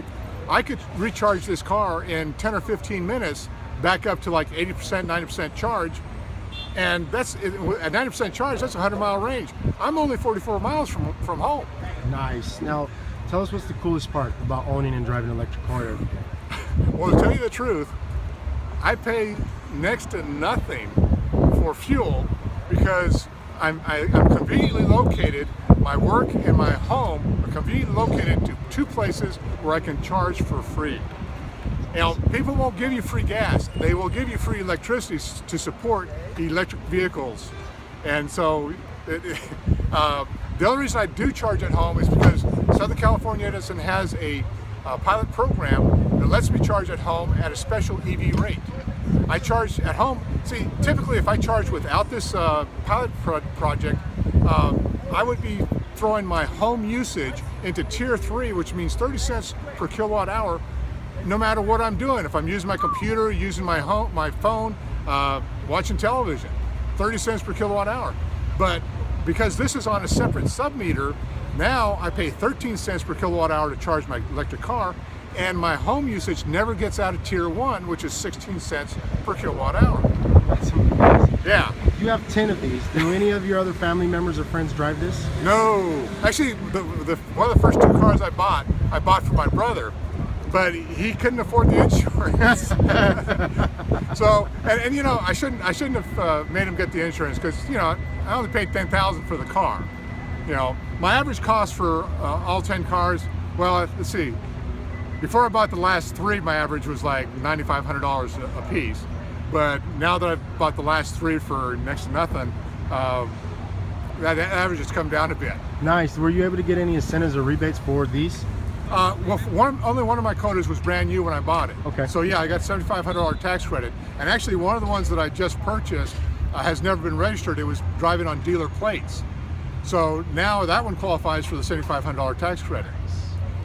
say, I could recharge this car in 10 or 15 minutes, back up to like 80%, 90% charge. And that's at 90% charge, that's a 100-mile range. I'm only 44 miles from home. Nice. Now, tell us what's the coolest part about owning and driving an electric car every day? Well, to tell you the truth, I pay next to nothing for fuel because I'm conveniently located. My work and my home are conveniently located to two places where I can charge for free. Now, people won't give you free gas. They will give you free electricity to support electric vehicles. And so the only reason I do charge at home is because Southern California Edison has a pilot program that lets me charge at home at a special EV rate. I charge at home. See, typically if I charge without this pilot project, I would be throwing my home usage into tier 3, which means 30 cents per kilowatt hour, no matter what I'm doing. If I'm using my computer, using my phone, watching television, 30 cents per kilowatt hour. But because this is on a separate sub-meter, now I pay 13 cents per kilowatt hour to charge my electric car, and my home usage never gets out of tier 1, which is 16 cents per kilowatt hour. That's amazing. Yeah. You have 10 of these. Do any of your other family members or friends drive this? No. Actually, one of the first 2 cars I bought for my brother, but he couldn't afford the insurance. So, and you know, I shouldn't have made him get the insurance because, you know, I only paid $10,000 for the car. You know, my average cost for all 10 cars, well, let's see. Before I bought the last 3, my average was like $9,500 a piece. But now that I've bought the last 3 for next to nothing, that average has come down a bit. Nice. Were you able to get any incentives or rebates for these? Well, only one of my Codas was brand new when I bought it. Okay. So yeah, I got $7,500 tax credit. And actually one of the ones that I just purchased has never been registered. It was driving on dealer plates. So now that one qualifies for the $7,500 tax credit.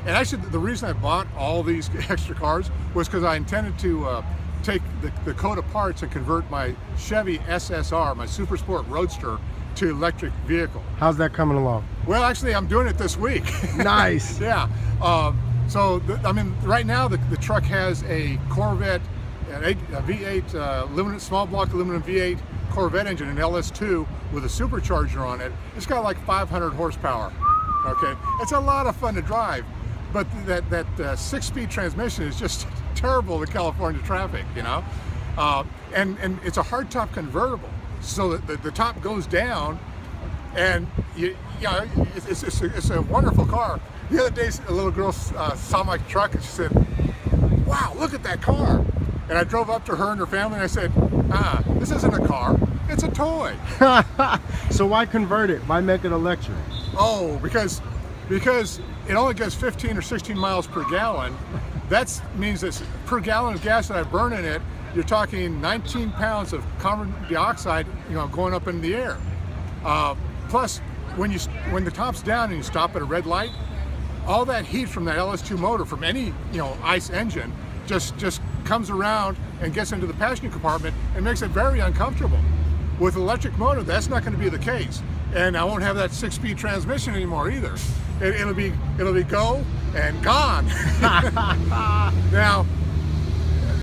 And actually the reason I bought all these extra cars was because I intended to take the Coda parts and convert my Chevy SSR, my Super Sport Roadster, to electric vehicle. How's that coming along? Well, actually, I'm doing it this week. Nice. Yeah. So, I mean, right now the truck has a Corvette, a V8 small block aluminum V8 Corvette engine, an LS2 with a supercharger on it. It's got like 500 horsepower. Okay, it's a lot of fun to drive, but that 6-speed transmission is just terrible in California traffic, you know. And it's a hardtop convertible, so the top goes down, and you know it's a wonderful car. The other day, a little girl saw my truck and she said, "Wow, look at that car!" And I drove up to her and her family and I said, "This isn't a car; it's a toy." So why convert it? Why make it electric? Oh, because it only gets 15 or 16 miles per gallon. That means that per gallon of gas that I burn in it, you're talking 19 pounds of carbon dioxide, you know, going up in the air. Plus, when the top's down and you stop at a red light, all that heat from that LS2 motor, from any ICE engine, just comes around and gets into the passenger compartment and makes it very uncomfortable. With electric motor, that's not going to be the case, and I won't have that 6-speed transmission anymore either. It'll be go and gone. Now,